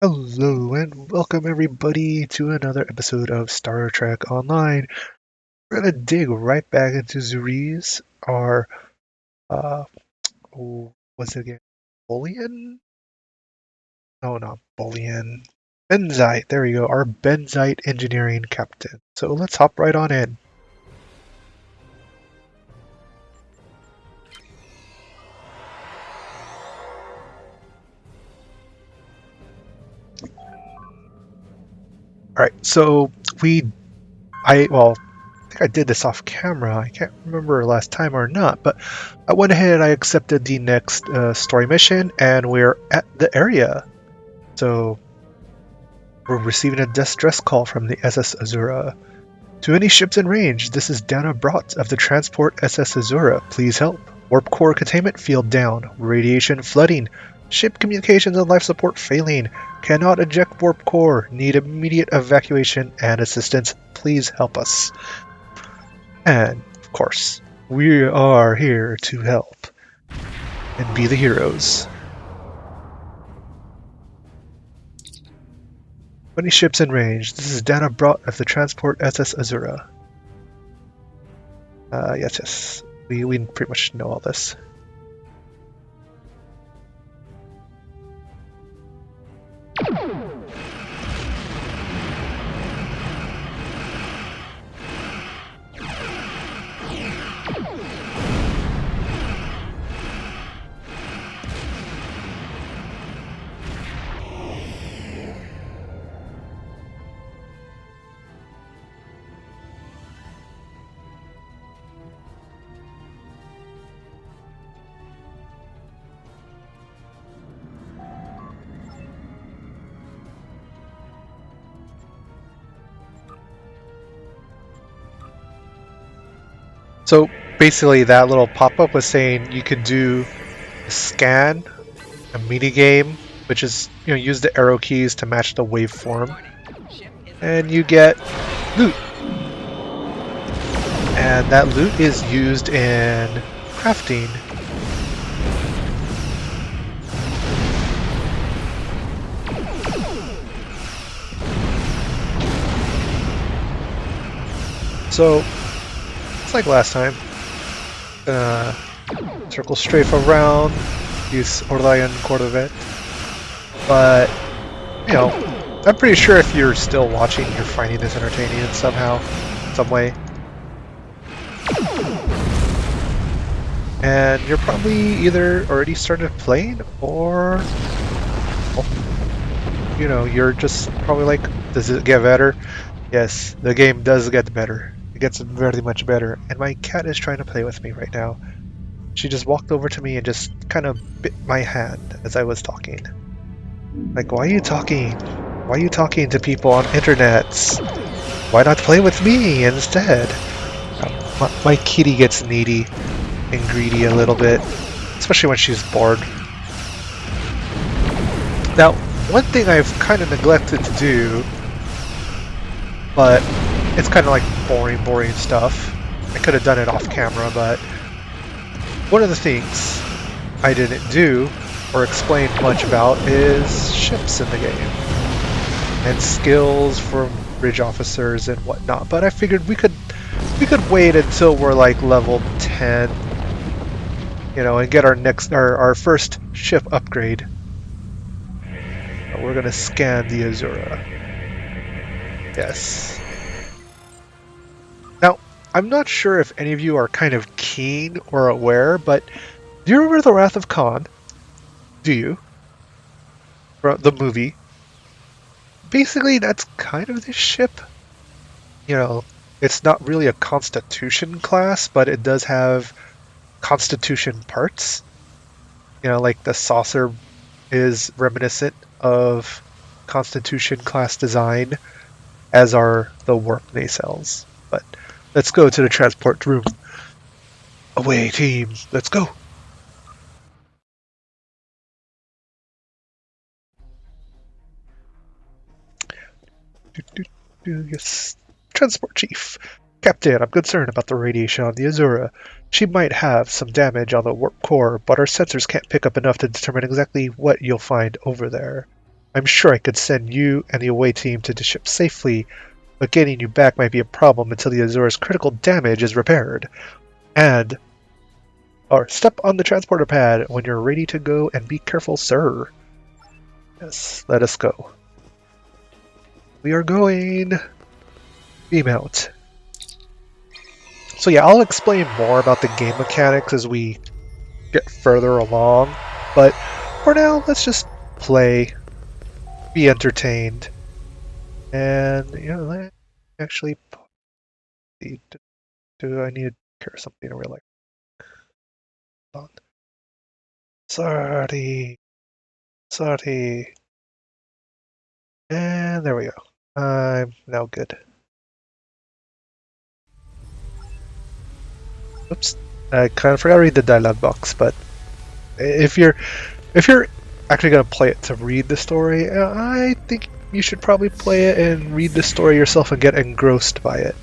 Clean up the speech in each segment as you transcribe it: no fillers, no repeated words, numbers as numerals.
Hello and welcome everybody to another episode of Star Trek Online. We're gonna dig right back into Zuri's, our what's it again? Bolian? No, not Bolian. Benzite, there we go, our Benzite engineering captain. So let's hop right on in. Alright, so I think I did this off camera. I can't remember last time or not, but I went ahead and I accepted the next story mission, and we're at the area. So we're receiving a distress call from the SS Azura. To any ships in range, this is Dana Brott of the transport SS Azura. Please help. Warp core containment field down. Radiation flooding. Ship communications and life support failing. Cannot eject warp core. Need immediate evacuation and assistance. Please help us. And, of course, we are here to help and be the heroes. 20 ships in range. This is Dana Brott of the transport SS Azura. Yes. We pretty much know all this. So basically that little pop-up was saying you could do a scan, a mini game, which is, use the arrow keys to match the waveform, and you get loot. And that loot is used in crafting. So like last time, circle strafe around, use Orlian Cordovet, but I'm pretty sure if you're still watching, you're finding this entertaining somehow, some way, and you're probably either already started playing or, you're just probably like, does it get better? Yes, the game does get better. It gets very much better, and my cat is trying to play with me right now. She just walked over to me and just kind of bit my hand as I was talking. Like, why are you talking? Why are you talking to people on internets? Why not play with me instead? My kitty gets needy and greedy a little bit, especially when she's bored. Now, one thing I've kind of neglected to do, but it's kind of like boring stuff. I could have done it off camera, but one of the things I didn't do or explain much about is ships in the game and skills from bridge officers and whatnot. But I figured we could wait until we're like level 10, and get our first ship upgrade. But we're gonna scan the Azura. Yes. Now, I'm not sure if any of you are kind of keen or aware, but do you remember The Wrath of Khan? Do you? The movie. Basically, that's kind of this ship. It's not really a Constitution class, but it does have Constitution parts. Like the saucer is reminiscent of Constitution class design, as are the warp nacelles. But let's go to the transport room. Away, team. Let's go. Yes. Transport Chief. Captain, I'm concerned about the radiation on the Azura. She might have some damage on the warp core, but our sensors can't pick up enough to determine exactly what you'll find over there. I'm sure I could send you and the away team to the ship safely, but getting you back might be a problem until the Azura's critical damage is repaired. Or step on the transporter pad when you're ready to go, and be careful, sir. Yes, let us go. We are going. Beam out. So yeah, I'll explain more about the game mechanics as we get further along, but for now, let's just play, be entertained, and let actually. Do I need to care something in real life? Hold on. Sorry, and there we go. I'm now good. Oops, I kind of forgot to read the dialogue box, but if you're actually going to play it to read the story, I think you should probably play it and read the story yourself and get engrossed by it.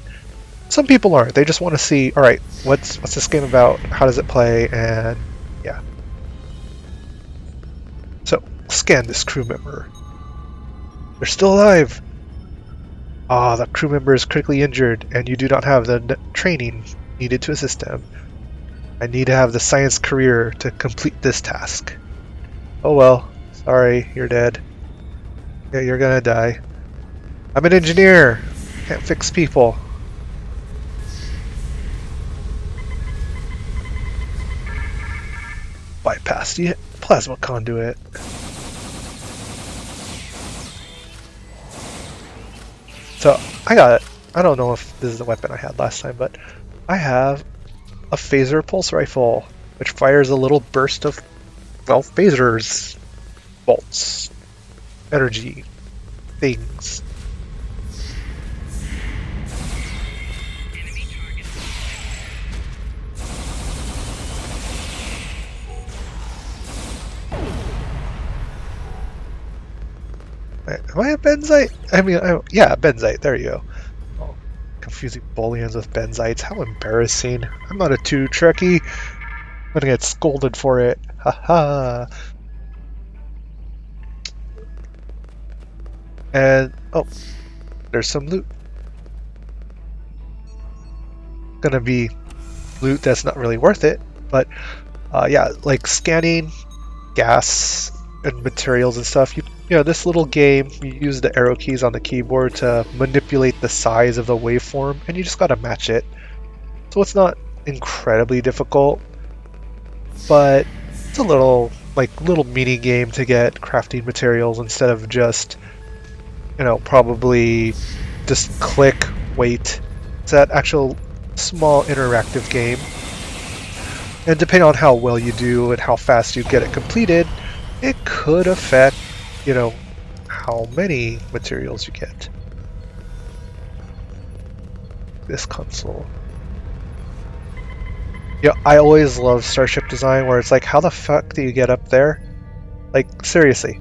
Some people aren't. They just want to see, all right, what's this game about? How does it play? And yeah. So, scan this crew member. They're still alive. Ah, the crew member is critically injured, and you do not have the training needed to assist them. I need to have the science career to complete this task. Oh well, sorry, you're dead. Yeah, you're gonna die. I'm an engineer. Can't fix people. Bypass the plasma conduit. So I got it. I don't know if this is the weapon I had last time, but I have a phaser pulse rifle, which fires a little burst of, well, phasers, bolts, energy, things. Am I a benzite? I mean, yeah, benzite. There you go. Oh, confusing booleans with benzites. How embarrassing. I'm not a 2 Trekkie. I'm gonna get scolded for it. Haha. And, oh, there's some loot. Gonna be loot that's not really worth it, but yeah, like scanning gas and materials and stuff. You know, this little game, you use the arrow keys on the keyboard to manipulate the size of the waveform, and you just gotta match it. So it's not incredibly difficult, but it's a little mini game to get crafting materials instead of just, probably just click, wait. It's that actual small interactive game. And depending on how well you do and how fast you get it completed, it could affect, how many materials you get. This console. Yeah, I always love starship design where it's like, how the fuck do you get up there? Like, seriously.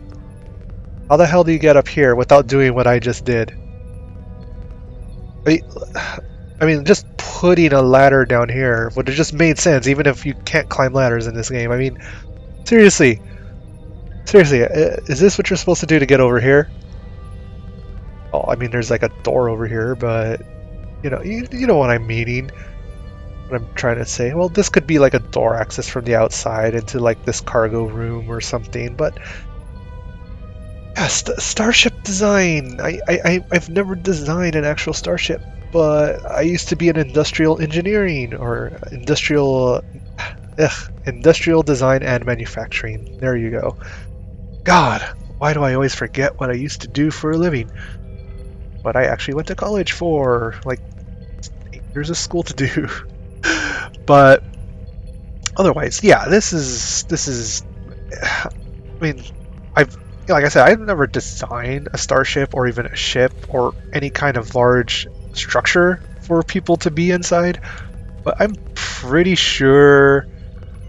How the hell do you get up here without doing what I just did? I mean, just putting a ladder down here would have just made sense, even if you can't climb ladders in this game. I mean, seriously. Seriously, is this what you're supposed to do to get over here? Oh, I mean, there's like a door over here, but, you know what I'm meaning. What I'm trying to say. Well, this could be like a door access from the outside into like this cargo room or something, but yeah, starship design. I've never designed an actual starship, but I used to be in industrial engineering or industrial design and manufacturing. There you go. God, why do I always forget what I used to do for a living? What I actually went to college for, like 8 years of school to do. But otherwise, yeah, this is. I mean, like I said, I've never designed a starship or even a ship or any kind of large structure for people to be inside, but I'm pretty sure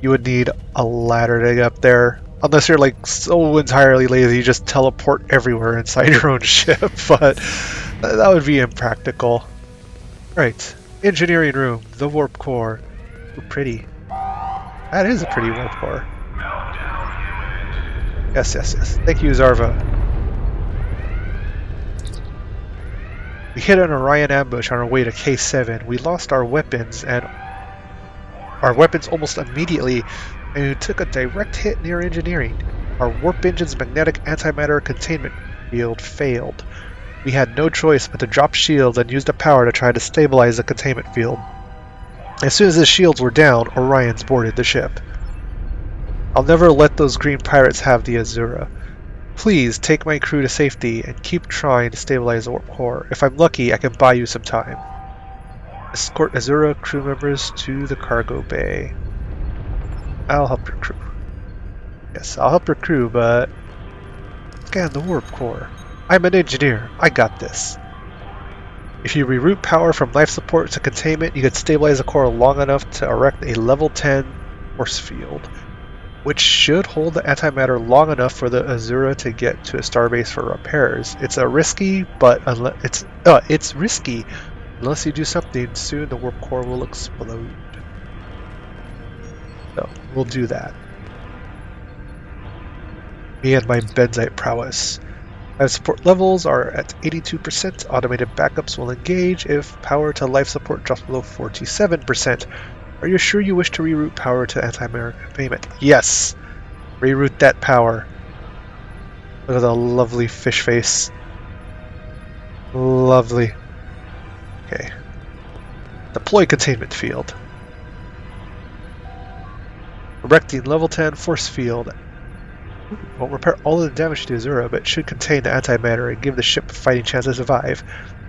you would need a ladder to get up there. Unless you're like so entirely lazy, you just teleport everywhere inside your own ship, but that would be impractical. Right, engineering room, the warp core. Ooh, pretty. That is a pretty warp core. Yes. Thank you, Zarva. We hit an Orion ambush on our way to K7. We lost our weapons almost immediately, and we took a direct hit near engineering. Our warp engine's magnetic antimatter containment field failed. We had no choice but to drop shields and use the power to try to stabilize the containment field. As soon as the shields were down, Orions boarded the ship. I'll never let those green pirates have the Azura. Please take my crew to safety and keep trying to stabilize the warp core. If I'm lucky, I can buy you some time. Escort Azura crew members to the cargo bay. I'll help your crew. Yes, I'll help your crew, but scan the warp core. I'm an engineer. I got this. If you reroute power from life support to containment, you can stabilize the core long enough to erect a level 10 force field, which should hold the antimatter long enough for the Azura to get to a starbase for repairs. It's risky, unless you do something. Soon the warp core will explode. So we'll do that. Me and my benzite prowess. Life support levels are at 82%. Automated backups will engage if power to life support drops below 47%. Are you sure you wish to reroute power to anti-matter containment? Yes! Reroute that power. Look at the lovely fish face. Lovely. Okay. Deploy containment field. Erecting level 10 force field. Won't repair all of the damage to Azura, but should contain the antimatter and give the ship a fighting chance to survive.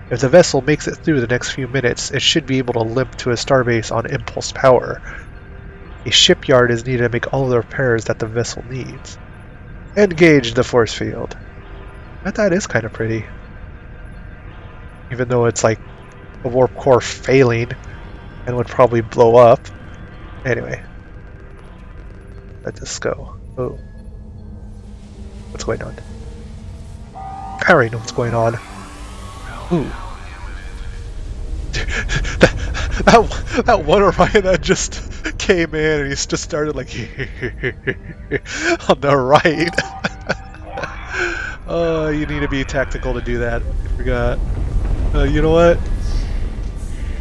If the vessel makes it through the next few minutes, it should be able to limp to a starbase on impulse power. A shipyard is needed to make all of the repairs that the vessel needs. Engage the force field. That is kind of pretty. Even though it's like a warp core failing and would probably blow up. Anyway. Let this go. Oh. What's going on? I already know what's going on. Ooh. that one Orion that just came in and he's just started like on the right. Oh, you need to be tactical to do that. I forgot. You know what?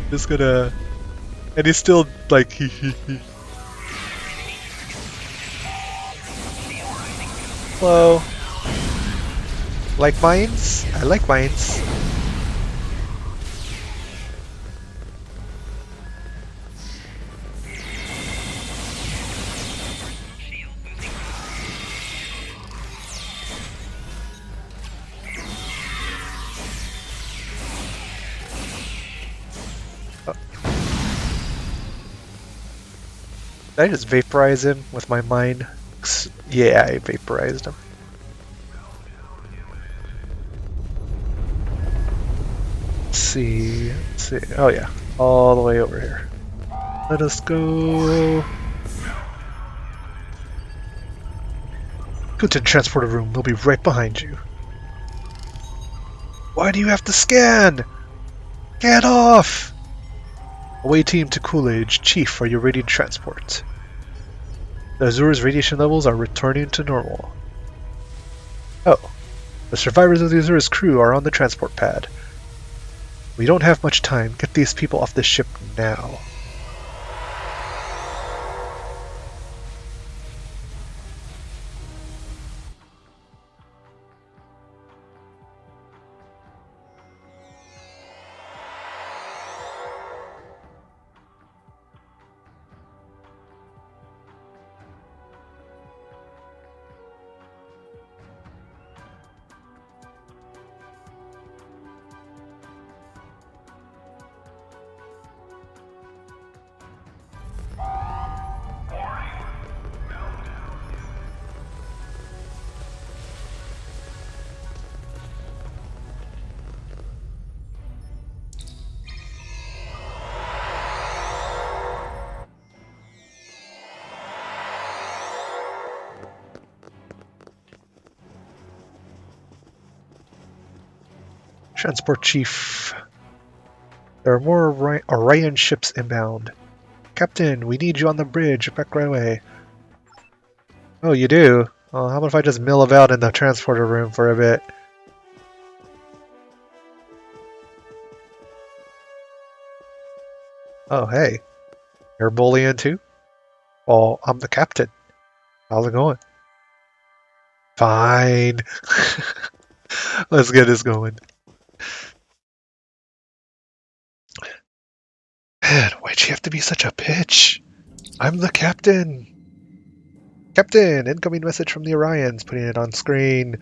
Just gonna... And he's still like Hello. Like mines? I like mines. Oh. Did I just vaporize him with my mine? Yeah, I vaporized him. Let's see. Oh yeah, all the way over here. Let us go. Go to the transporter room. We'll be right behind you. Why do you have to scan? Get off! Away team to Coolidge. Chief, are you ready to transport? The Azura's radiation levels are returning to normal. Oh. The survivors of the Azura's crew are on the transport pad. We don't have much time. Get these people off the ship now. Transport Chief. There are more Orion ships inbound. Captain, we need you on the bridge. Back right away. Oh, you do? Well, how about if I just mill about in the transporter room for a bit? Oh, hey. You're bullying too? Well, I'm the captain. How's it going? Fine. Let's get this going. Man, why'd she have to be such a bitch? I'm the captain. Captain, incoming message from the Orions, putting it on screen.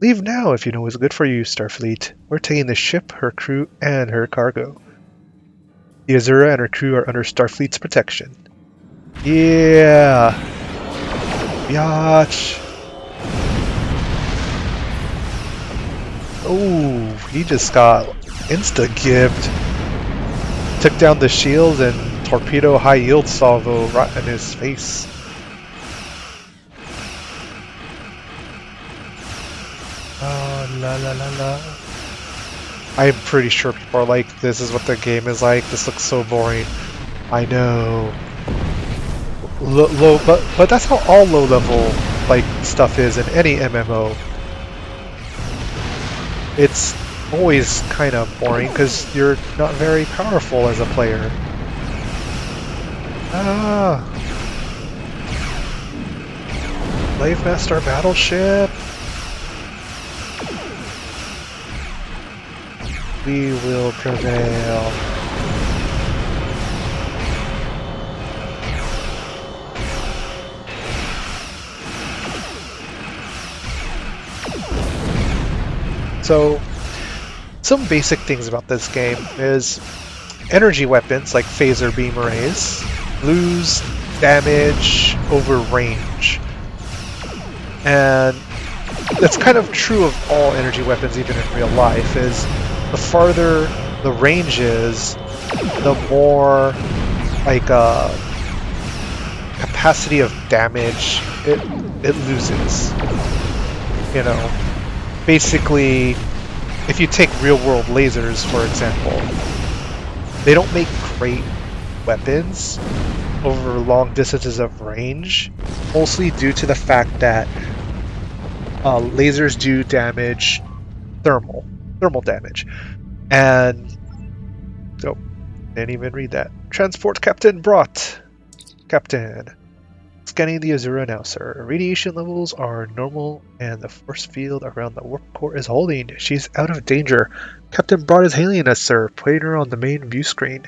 Leave now if you know what's good for you, Starfleet. We're taking the ship, her crew, and her cargo. The Azura and her crew are under Starfleet's protection. Yeah! Biatch! Oh, he just got insta-gibbed. Took down the shield and torpedo high yield salvo right in his face. La la la la. I'm pretty sure people are like, this is what the game is like. This looks so boring. I know. Low, but that's how all low level like stuff is in any MMO. It's always kind of boring because you're not very powerful as a player. Ah, Slave Master Battleship. We will prevail. So, some basic things about this game is energy weapons like phaser beam arrays lose damage over range. And that's kind of true of all energy weapons even in real life, is the farther the range is, the more like capacity of damage it loses. You know, basically, if you take real world lasers for example, they don't make great weapons over long distances of range, mostly due to the fact that lasers do damage thermal damage. And oh, didn't even read that. Transport Captain brought. Captain. Scanning the Azura now, sir. Radiation levels are normal and the force field around the warp core is holding. She's out of danger. Captain Broad is hailing us, sir, putting her on the main view screen.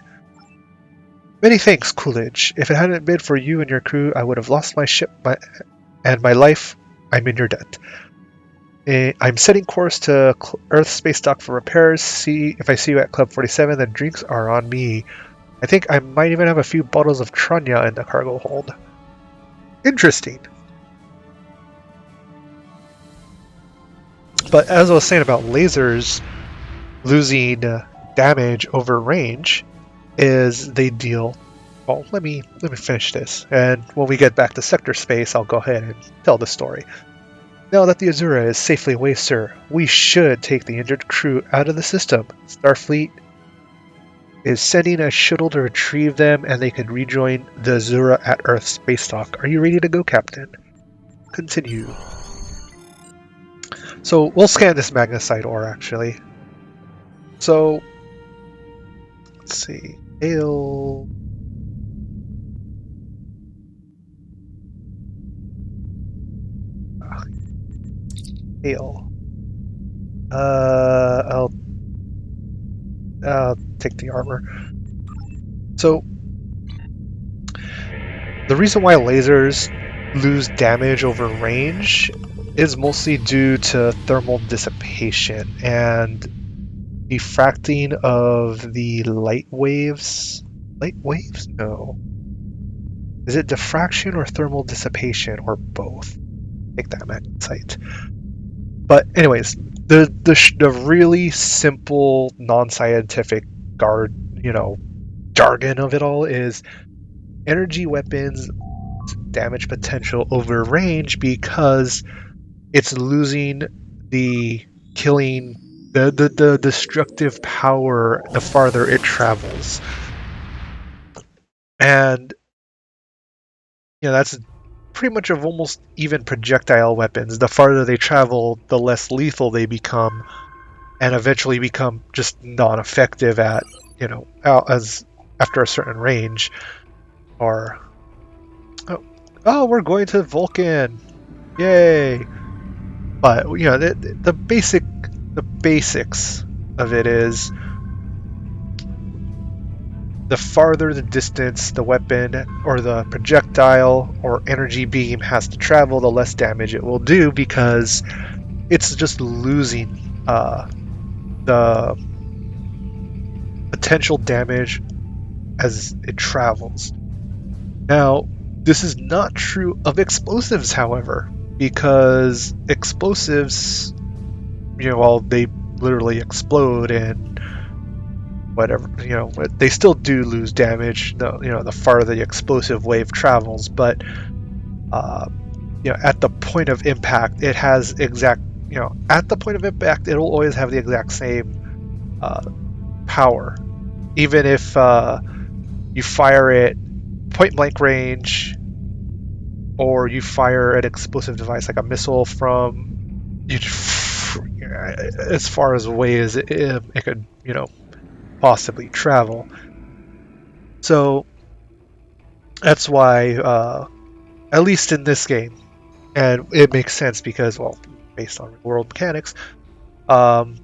Many thanks, Coolidge. If it hadn't been for you and your crew, I would have lost my ship and my life. I'm in your debt. I'm setting course to Earth space dock for repairs. See if I see you at Club 47, then drinks are on me. I think I might even have a few bottles of Tranya in the cargo hold. Interesting. But as I was saying about lasers losing damage over range, is they deal. Well, let me finish this, and when we get back to sector space, I'll go ahead and tell the story. Now that the Azura is safely away, sir, we should take the injured crew out of the system. Starfleet is sending a shuttle to retrieve them, and they can rejoin the Azura at Earth space dock. Are you ready to go, Captain? Continue. So we'll scan this magnesite ore, actually. So let's see. Hail. Hail. I'll take the armor. So the reason why lasers lose damage over range is mostly due to thermal dissipation and diffracting of the light waves. Light waves? No. Is it diffraction or thermal dissipation or both? Take that magnesite. But anyways, the really simple non-scientific jargon of it all is energy weapons damage potential over range because it's losing the killing the destructive power the farther it travels. And that's pretty much of almost even projectile weapons. The farther they travel, the less lethal they become, and eventually become just non-effective at, as after a certain range, or oh, we're going to Vulcan, yay! But you know, the basics of it is the farther the distance the weapon or the projectile or energy beam has to travel, the less damage it will do, because it's just losing the potential damage as it travels. Now, this is not true of explosives, however, because explosives, you know, while they literally explode and whatever, you know, they still do lose damage, the farther the explosive wave travels, but you know, at the point of impact, it has at the point of impact, it'll always have the exact same power, even if you fire it point blank range, or you fire an explosive device like a missile from as far as away as it could, you know, possibly travel. So that's why, at least in this game, and it makes sense because, well, based on world mechanics, you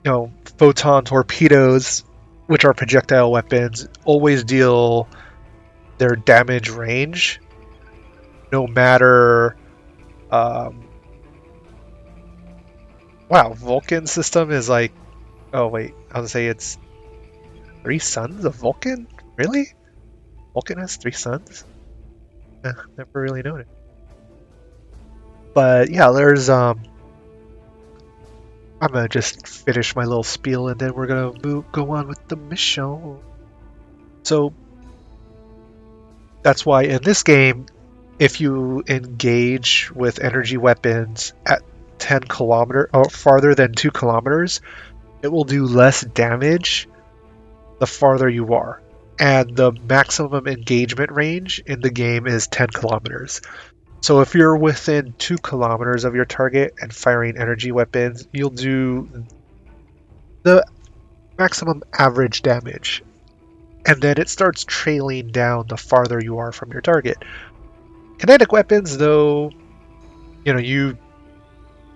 know, photon torpedoes, which are projectile weapons, always deal their damage range, no matter. Wow, Vulcan system is like. Oh wait, I was gonna say it's 3 suns of Vulcan. Really? Vulcan has 3 suns? Never really noticed. But yeah, there's I'm gonna just finish my little spiel and then we're gonna go on with the mission. So that's why in this game, if you engage with energy weapons at 10 kilometers or farther than 2 kilometers, it will do less damage the farther you are. And the maximum engagement range in the game is 10 kilometers. So if you're within 2 kilometers of your target and firing energy weapons, you'll do the maximum average damage. And then it starts trailing down the farther you are from your target. Kinetic weapons, though, you know, you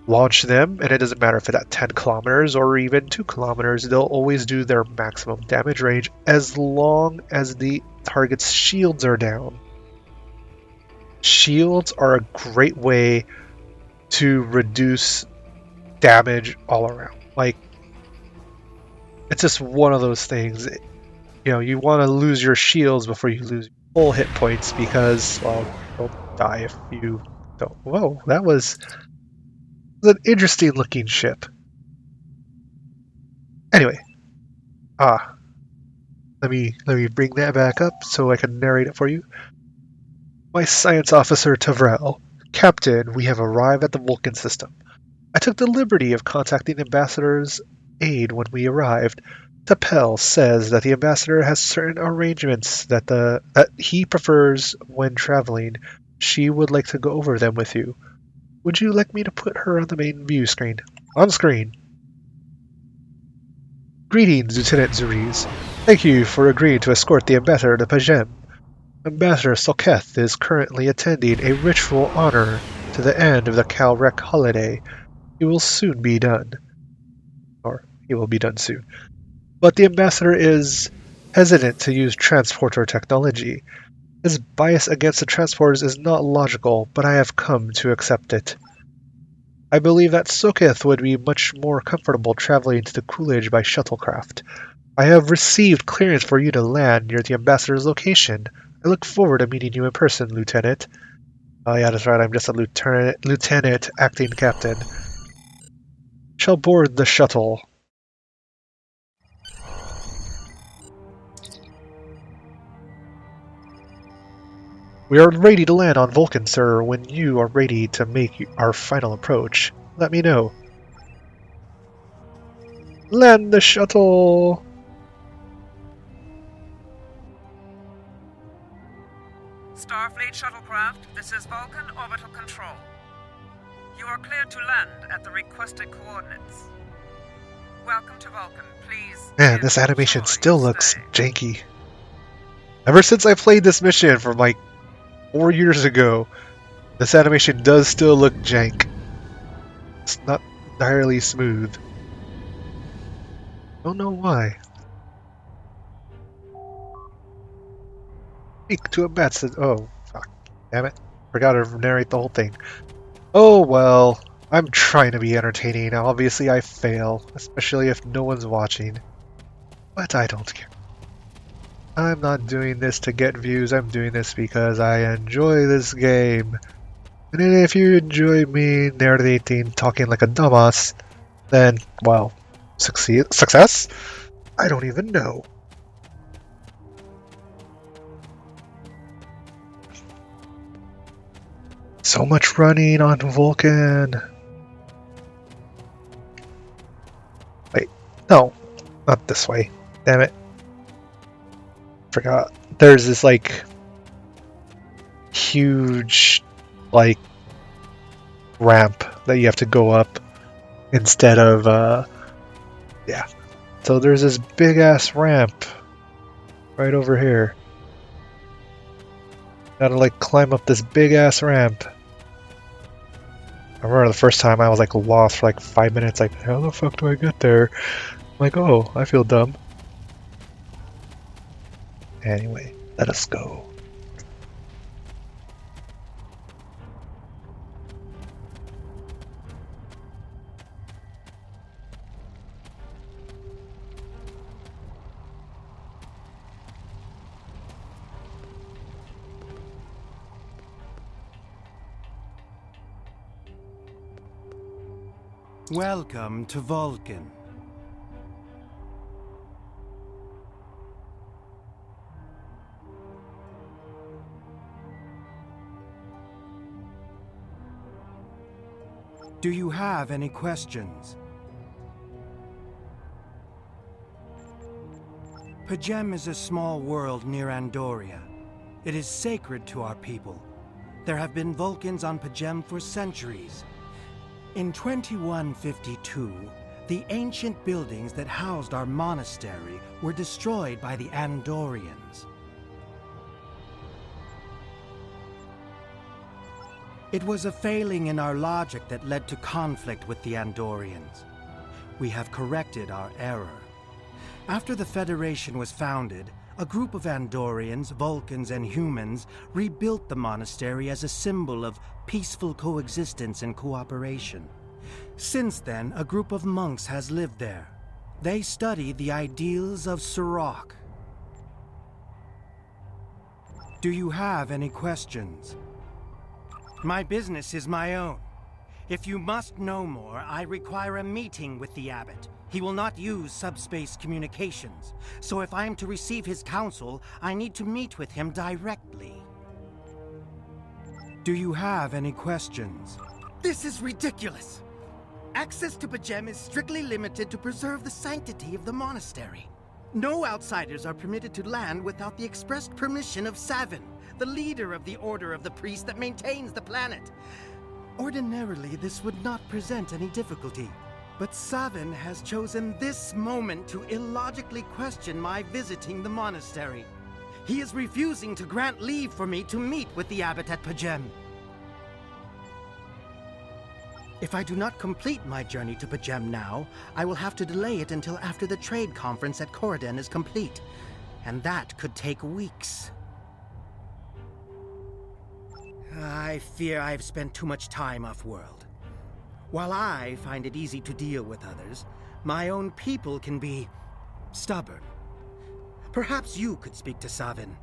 launch them, and it doesn't matter if it's at 10 kilometers or even 2 kilometers, they'll always do their maximum damage range as long as the target's shields are down. Shields are a great way to reduce damage all around. Like, it's just one of those things. You know, you want to lose your shields before you lose full hit points, because, well, you'll die if you don't. Whoa, that was an interesting looking ship. Anyway, let me bring that back up so I can narrate it for you. My science officer Tavrel, Captain, we have arrived at the Vulcan system. I took the liberty of contacting Ambassador's aide when we arrived. Tapel says that the ambassador has certain arrangements that he prefers when traveling. She would like to go over them with you. Would you like me to put her on the main view screen? On screen. Greetings, Lieutenant Zuriz. Thank you for agreeing to escort the ambassador to Pajem. Ambassador Soketh is currently attending a ritual honor to the end of the Calrec holiday. He will soon be done. Or, he will be done soon. But the ambassador is hesitant to use transporter technology. His bias against the transporters is not logical, but I have come to accept it. I believe that Soketh would be much more comfortable traveling to the Coolidge by shuttlecraft. I have received clearance for you to land near the ambassador's location. I look forward to meeting you in person, Lieutenant. Oh yeah, that's right, I'm just a lieutenant acting captain. Shall board the shuttle. We are ready to land on Vulcan, sir. When you are ready to make our final approach, let me know. Land the shuttle! Starfleet shuttlecraft, this is Vulcan Orbital Control. You are cleared to land at the requested coordinates. Welcome to Vulcan, please. Man, this animation still looks janky. Ever since I played this mission from like 4 years ago, this animation does still look jank. It's not entirely smooth. Don't know why. Speak to a bat. Oh, fuck. Damn it. Forgot to narrate the whole thing. Oh well. I'm trying to be entertaining. Obviously I fail, especially if no one's watching. But I don't care. I'm not doing this to get views, I'm doing this because I enjoy this game. And if you enjoy me narrating, talking like a dumbass, then, well, success? I don't even know. So much running on Vulcan. Wait, no, not this way. Damn it. Forgot. There's this, like, huge, like, ramp that you have to go up instead of, yeah. So there's this big-ass ramp right over here. Gotta, like, climb up this big-ass ramp. I remember the first time I was, like, lost for, like, 5 minutes, like, how the fuck do I get there? I'm like, oh, I feel dumb. Anyway, let us go. Welcome to Vulcan. Do you have any questions? Pajem is a small world near Andoria. It is sacred to our people. There have been Vulcans on Pajem for centuries. In 2152, the ancient buildings that housed our monastery were destroyed by the Andorians. It was a failing in our logic that led to conflict with the Andorians. We have corrected our error. After the Federation was founded, a group of Andorians, Vulcans, and humans rebuilt the monastery as a symbol of peaceful coexistence and cooperation. Since then, a group of monks has lived there. They study the ideals of Sirach. Do you have any questions? My business is my own. If you must know more, I require a meeting with the abbot. He will not use subspace communications, so if I am to receive his counsel, I need to meet with him directly. Do you have any questions? This is ridiculous! Access to Pajem is strictly limited to preserve the sanctity of the monastery. No outsiders are permitted to land without the expressed permission of Savin, the leader of the Order of the Priest that maintains the planet. Ordinarily, this would not present any difficulty. But Savin has chosen this moment to illogically question my visiting the monastery. He is refusing to grant leave for me to meet with the abbot at Pajem. If I do not complete my journey to Pajem now, I will have to delay it until after the trade conference at Corridon is complete. And that could take weeks. I fear I've spent too much time off-world. While I find it easy to deal with others, my own people can be stubborn. Perhaps you could speak to Savin.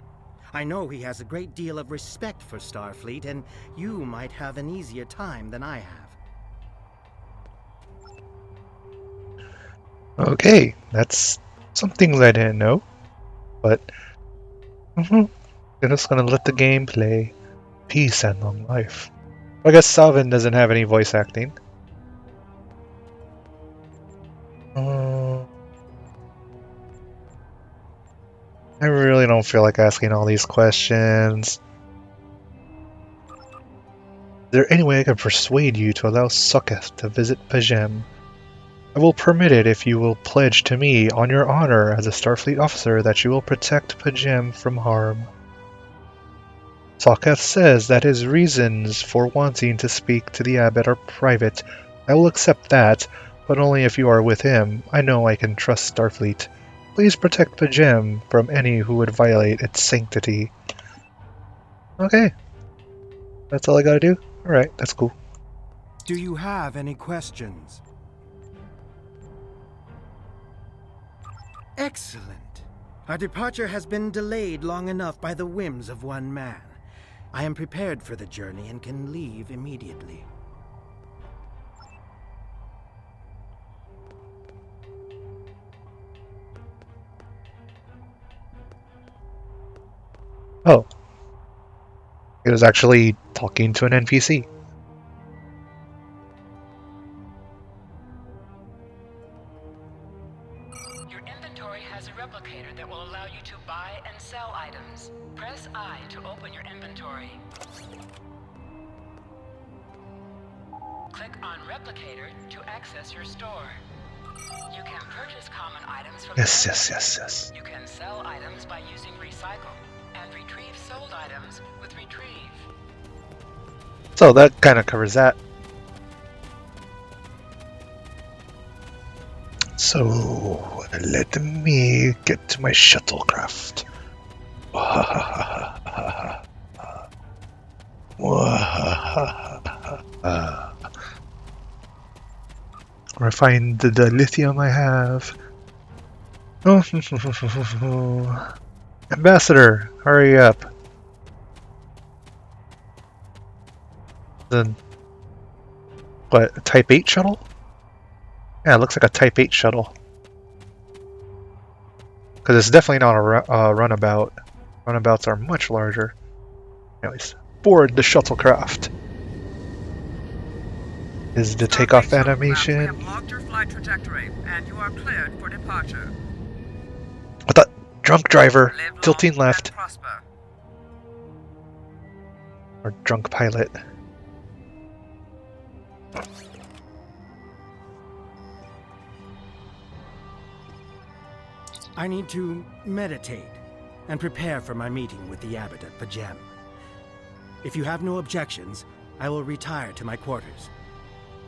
I know he has a great deal of respect for Starfleet, and you might have an easier time than I have. Okay, that's something I didn't know. But, we're just gonna let the game play. Peace and long life. I guess Savin doesn't have any voice acting. I really don't feel like asking all these questions. Is there any way I could persuade you to allow Sukketh to visit Pajem? I will permit it if you will pledge to me, on your honor as a Starfleet officer, that you will protect Pajem from harm. Salketh says that his reasons for wanting to speak to the abbot are private. I will accept that, but only if you are with him. I know I can trust Starfleet. Please protect Pajem from any who would violate its sanctity. Okay. That's all I gotta do? Alright, that's cool. Do you have any questions? Excellent. Our departure has been delayed long enough by the whims of one man. I am prepared for the journey and can leave immediately. Oh. It was actually talking to an NPC. Your inventory has a replicator that will allow you to buy and sell items. Press I to open your inventory. Click on replicator to access your store. You can purchase common items from Yes. You can sell items by using recycle and retrieve sold items with retrieve. So that kind of covers that. So, let me get to my shuttlecraft. Refine the lithium I have. Oh, Ambassador, hurry up. Then, what, a Type 8 shuttle? Yeah, it looks like a Type 8 shuttle. Because it's definitely not a runabout. Runabouts are much larger. Anyways, board the shuttlecraft. Is the takeoff animation? We have logged your flight trajectory, and you are cleared for departure. What the? Drunk driver, Live long tilting and left. prosper. Or drunk pilot. I need to meditate and prepare for my meeting with the abbot at Pajem. If you have no objections, I will retire to my quarters.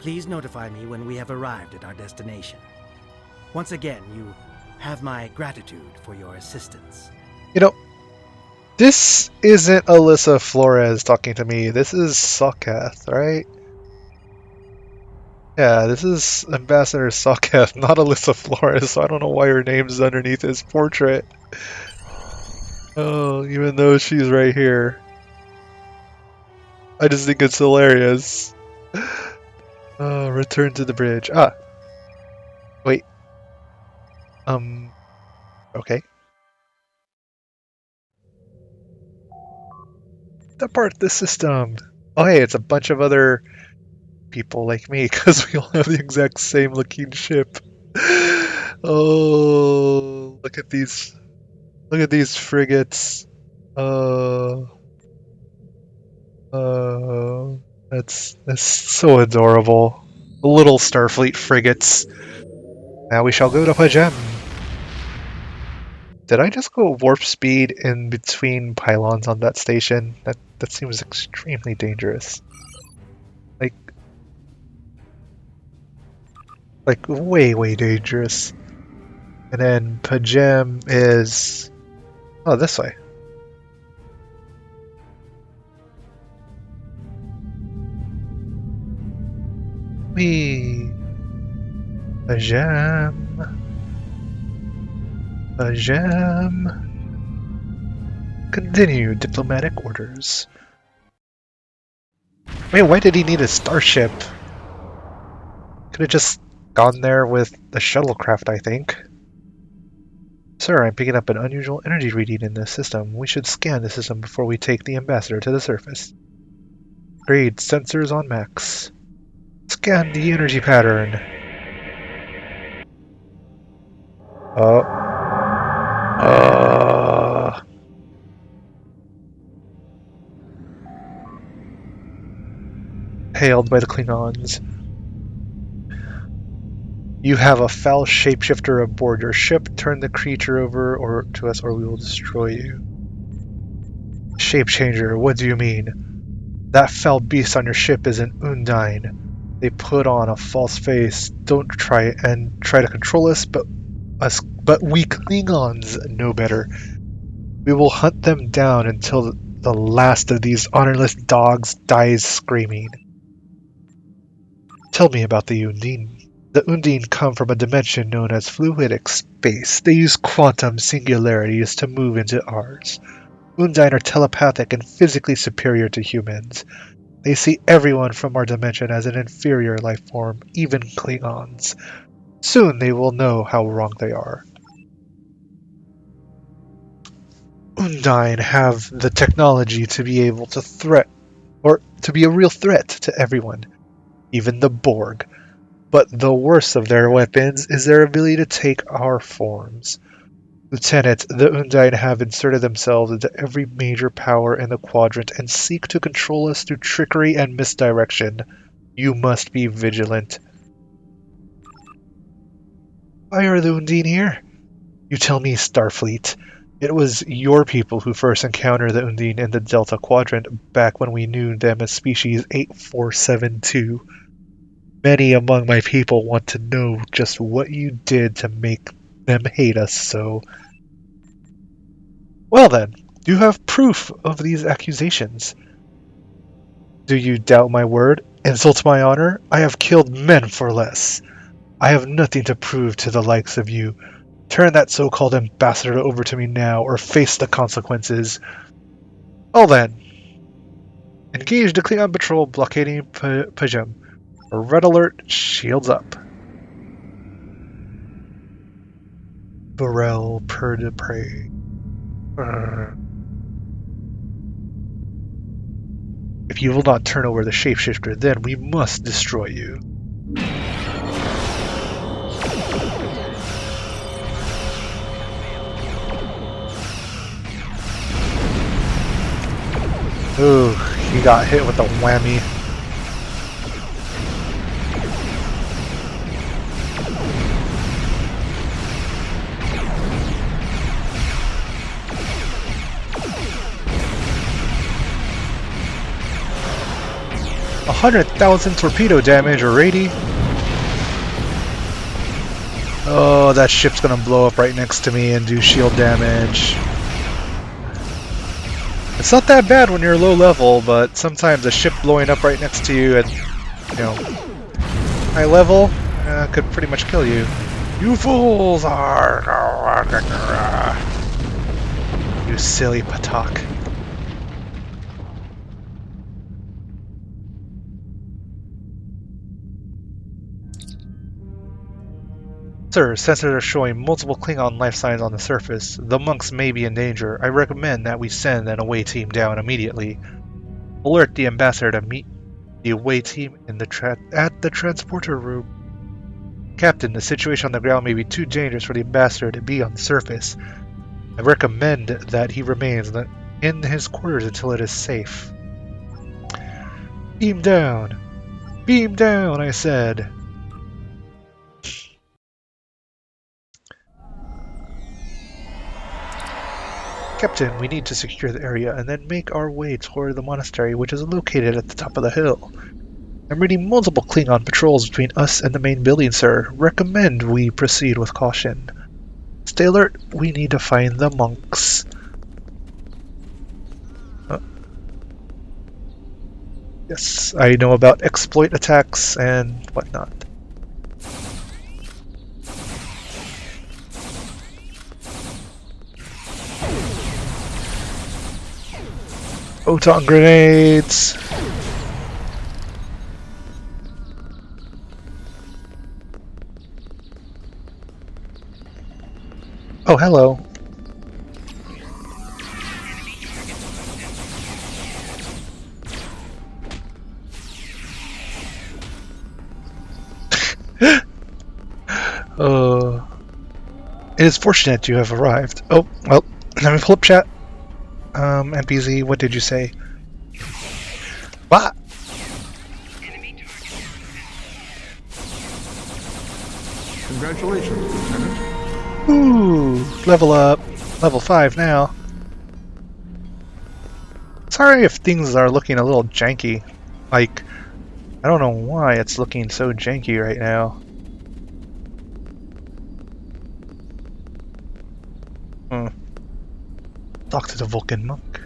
Please notify me when we have arrived at our destination. Once again, you have my gratitude for your assistance. You know, this isn't Alyssa Flores talking to me. This is Salketh, right? Yeah, this is Ambassador Salketh, not Alyssa Flores, so I don't know why her name's underneath his portrait. Oh, even though she's right here. I just think it's hilarious. Oh, return to the bridge. Ah. Wait. Okay. Depart the system. Oh, hey, it's a bunch of other people like me, because we all have the exact same looking ship. Oh, look at these. Look at these frigates. That's so adorable. The little Starfleet frigates. Now we shall go to Pajem. Did I just go warp speed in between pylons on that station? That seems extremely dangerous. Like way dangerous. And then Pajem is this way. Wee. Pajem. Continue diplomatic orders. Wait, why did he need a starship? Could have just gone there with the shuttlecraft, I think. Sir, I'm picking up an unusual energy reading in this system. We should scan the system before we take the ambassador to the surface. Agreed. Sensors on max. Scan the energy pattern. Hailed by the Klingons. You have a foul shapeshifter aboard your ship. Turn the creature over to us or we will destroy you. Shapechanger, what do you mean? That foul beast on your ship is an Undine. They put on a false face. Don't try to control us, but we Klingons know better. We will hunt them down until the last of these honorless dogs dies screaming. Tell me about the Undine. The Undine come from a dimension known as fluidic space. They use quantum singularities to move into ours. Undine are telepathic and physically superior to humans. They see everyone from our dimension as an inferior life form, even Klingons. Soon they will know how wrong they are. Undine have the technology to be able to to be a real threat to everyone, even the Borg. But the worst of their weapons is their ability to take our forms. Lieutenant, the Undine have inserted themselves into every major power in the quadrant and seek to control us through trickery and misdirection. You must be vigilant. Why are the Undine here? You tell me, Starfleet. It was your people who first encountered the Undine in the Delta Quadrant back when we knew them as Species 8472. Many among my people want to know just what you did to make them hate us so. Well then, do you have proof of these accusations? Do you doubt my word? Insult my honor? I have killed men for less. I have nothing to prove to the likes of you. Turn that so-called ambassador over to me now, or face the consequences. Well then. Engage the Klingon patrol blockading Pajam. Red alert, shields up. Burrell per de prey. If you will not turn over the shapeshifter, then we must destroy you. Ooh, he got hit with a whammy. A 100,000 torpedo damage already. Oh, that ship's gonna blow up right next to me and do shield damage. It's not that bad when you're low level, but sometimes a ship blowing up right next to you at, high level could pretty much kill you. You fools are... You silly patak. Sir, sensors are showing multiple Klingon life signs on the surface. The monks may be in danger. I recommend that we send an away team down immediately. Alert the ambassador to meet the away team in at the transporter room. Captain, the situation on the ground may be too dangerous for the ambassador to be on the surface. I recommend that he remains in his quarters until it is safe. Beam down! Beam down, I said! Captain, we need to secure the area and then make our way toward the monastery, which is located at the top of the hill. I'm reading multiple Klingon patrols between us and the main building, sir. Recommend we proceed with caution. Stay alert, we need to find the monks. Yes, I know about exploit attacks and whatnot. Photon grenades! Oh, hello. It is fortunate you have arrived. Oh, well, let me pull up chat. MPZ, what did you say? What? Congratulations, Lieutenant. Ooh, level up. Level 5 now. Sorry if things are looking a little janky. Like, I don't know why it's looking so janky right now. Talk to the Vulcan monk.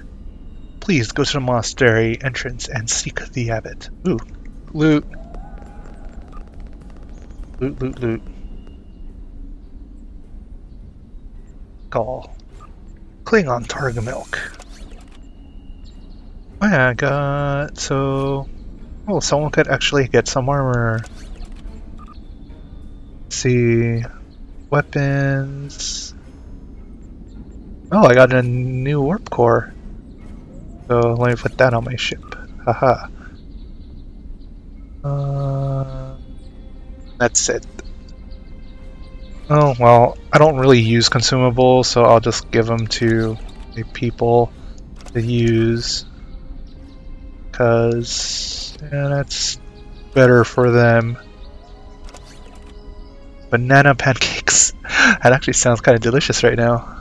Please go to the monastery entrance and seek the abbot. Ooh, loot. Loot, loot, loot. Call. Klingon Targa Milk. I got... so... oh, someone could actually get some armor. Let's see... weapons... oh, I got a new warp core. So let me put that on my ship. Haha. That's it. Oh, well, I don't really use consumables, so I'll just give them to the people to use. Because, yeah, that's better for them. Banana pancakes. That actually sounds kind of delicious right now.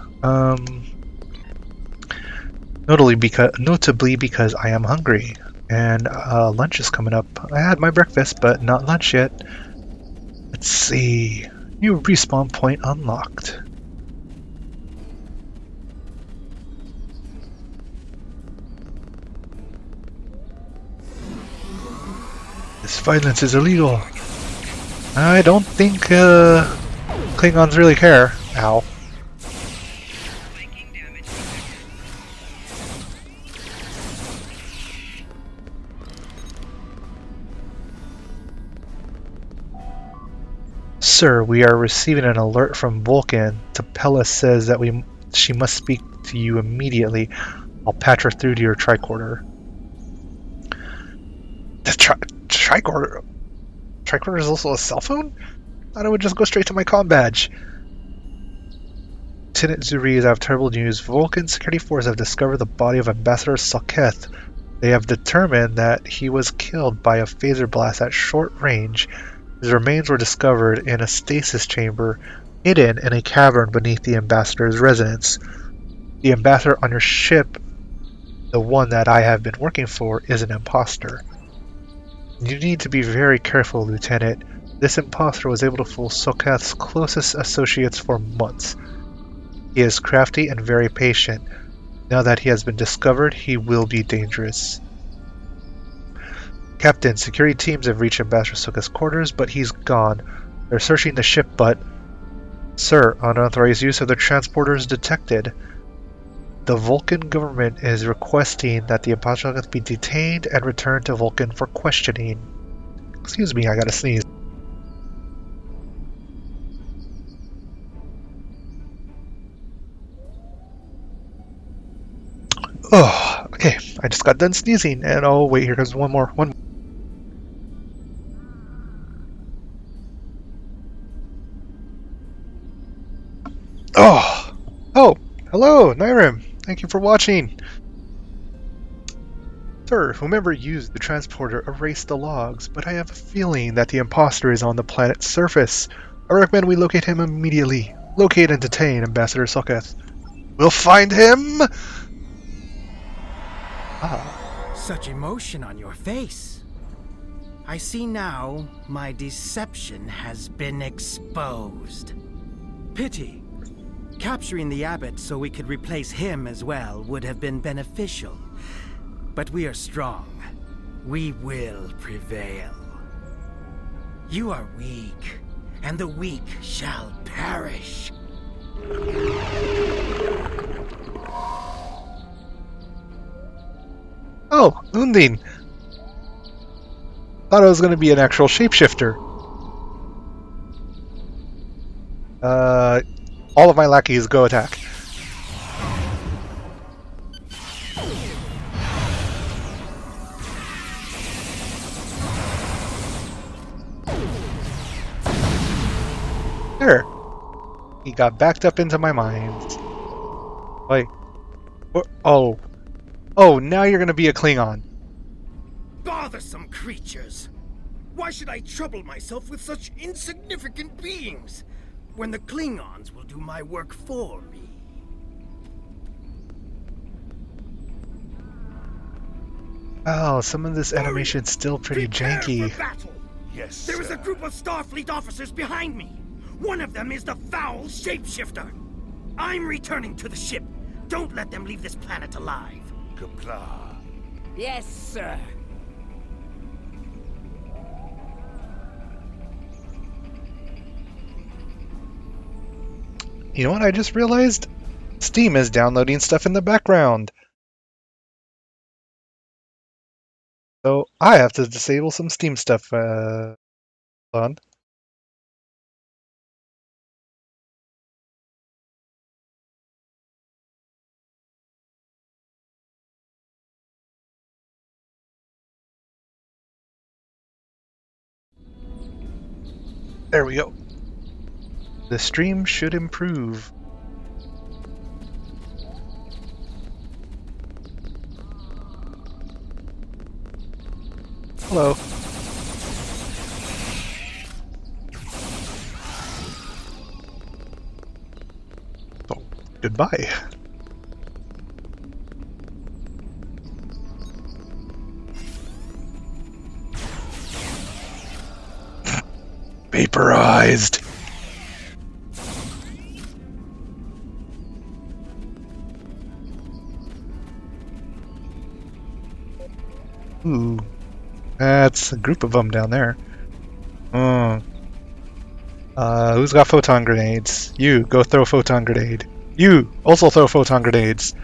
Notably because I am hungry, and lunch is coming up. I had my breakfast, but not lunch yet. Let's see. New respawn point unlocked. This violence is illegal. I don't think Klingons really care. Ow. Sir, we are receiving an alert from Vulcan. Tapella says that she must speak to you immediately. I'll patch her through to your tricorder. The tricorder? Tricorder is also a cell phone? I thought it would just go straight to my comm badge. Lieutenant Zuri, I have terrible news. Vulcan security forces have discovered the body of Ambassador Soketh. They have determined that he was killed by a phaser blast at short range. His remains were discovered in a stasis chamber hidden in a cavern beneath the Ambassador's residence. The Ambassador on your ship, the one that I have been working for, is an imposter. You need to be very careful, Lieutenant. This imposter was able to fool Soketh's closest associates for months. He is crafty and very patient. Now that he has been discovered, he will be dangerous. Captain, security teams have reached Ambassador Soketh's quarters, but he's gone. They're searching the ship, but... Sir, unauthorized use of the transporters detected. The Vulcan government is requesting that the imposter be detained and returned to Vulcan for questioning. Excuse me, I gotta sneeze. Oh, okay. I just got done sneezing, and oh wait, here comes one more. Oh, hello, Nyrim. Thank you for watching. Sir, whomever used the transporter erased the logs, but I have a feeling that the imposter is on the planet's surface. I recommend we locate him immediately. Locate and detain Ambassador Soketh. We'll find him! Ah. Such emotion on your face. I see now my deception has been exposed. Pity. Capturing the abbot so we could replace him as well would have been beneficial. But we are strong. We will prevail. You are weak, and the weak shall perish. Oh, Undine. Thought I was going to be an actual shapeshifter. All of my lackeys go attack. There. He got backed up into my mind. Wait. Oh. Oh, now you're gonna be a Klingon. Bothersome creatures! Why should I trouble myself with such insignificant beings, when the Klingons will do my work for me? Oh, some of this animation's still pretty Prepare janky. for battle! Yes, There is sir. a group of Starfleet officers behind me. One of them is the foul shapeshifter. I'm returning to the ship. Don't let them leave this planet alive. Kapla. Yes, sir. You know what I just realized? Steam is downloading stuff in the background. So I have to disable some Steam stuff. Hold on. There we go. The stream should improve. Hello. Oh, goodbye. Vaporized. Ooh, that's a group of them down there. Who's got photon grenades? You, go throw a photon grenade. You, also throw photon grenades.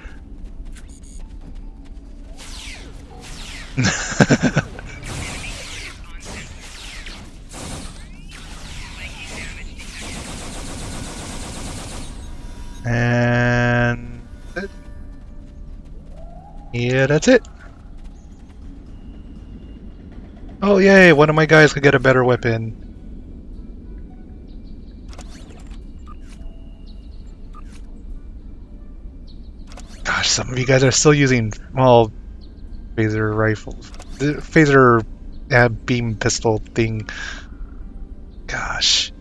And yeah, that's it. Oh yay, one of my guys could get a better weapon. Gosh, some of you guys are still using, well, phaser rifles. The phaser beam pistol thing. Gosh.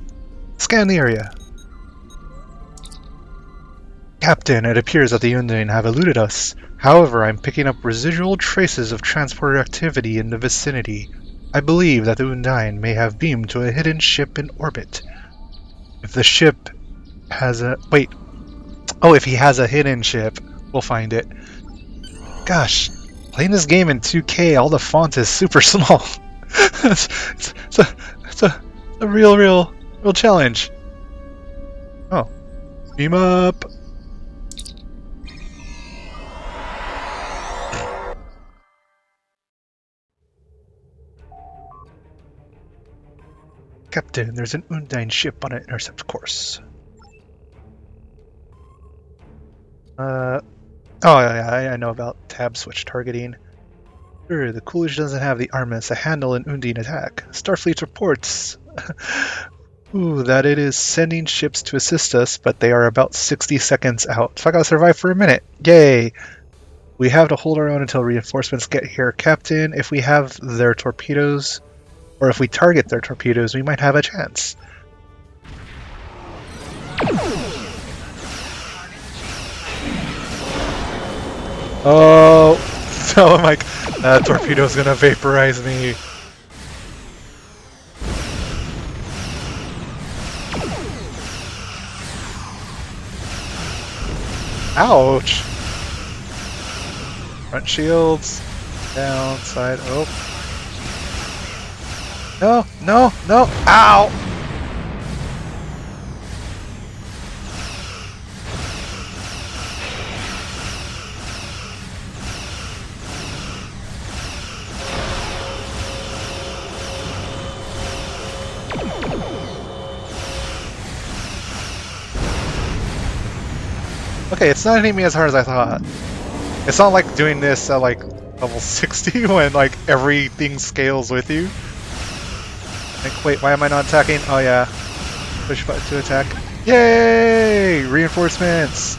Scan the area. Captain, it appears that the Undine have eluded us. However, I'm picking up residual traces of transporter activity in the vicinity. I believe that the Undine may have beamed to a hidden ship in orbit. If the ship has a... Wait. Oh, if he has a hidden ship, we'll find it. Gosh, playing this game in 2K, all the font is super small. it's a real challenge. Oh. Beam up! Captain, there's an Undine ship on an intercept course. Oh yeah, I know about tab switch targeting. Sure, the Coolidge doesn't have the armaments to handle an Undine attack. Starfleet reports that it is sending ships to assist us, but they are about 60 seconds out. So I gotta survive for a minute. Yay! We have to hold our own until reinforcements get here, Captain. If we have their torpedoes, or if we target their torpedoes, we might have a chance. Oh, so I'm like, that torpedo's gonna vaporize me. Ouch! Front shields, down, side, oh. No, ow! Okay, it's not hitting me as hard as I thought. It's not like doing this at like level 60 when like everything scales with you. Like, wait, why am I not attacking? Oh yeah. Push button to attack. Yay! Reinforcements!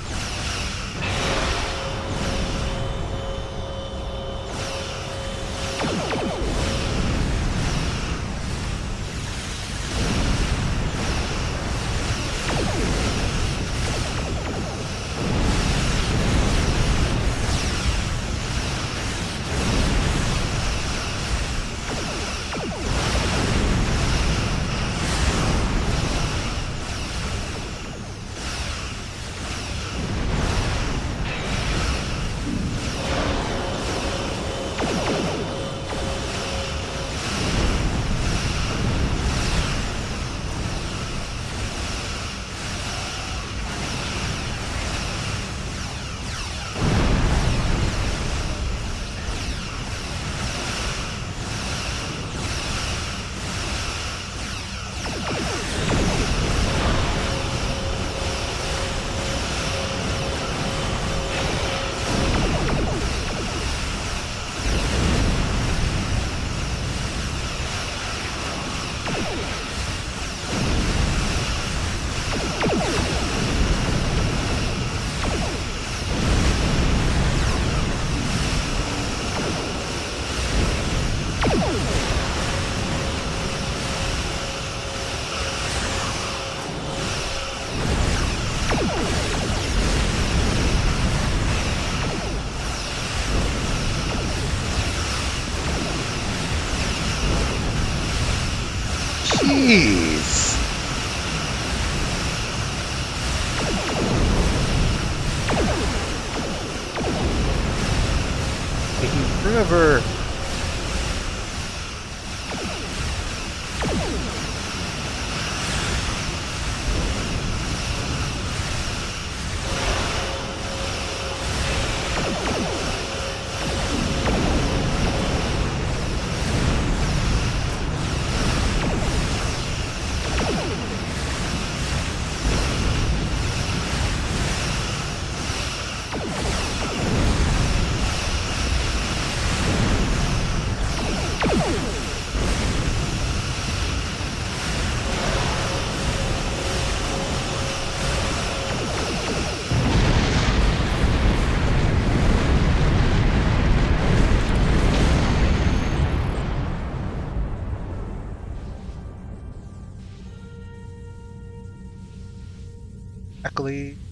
Accolade.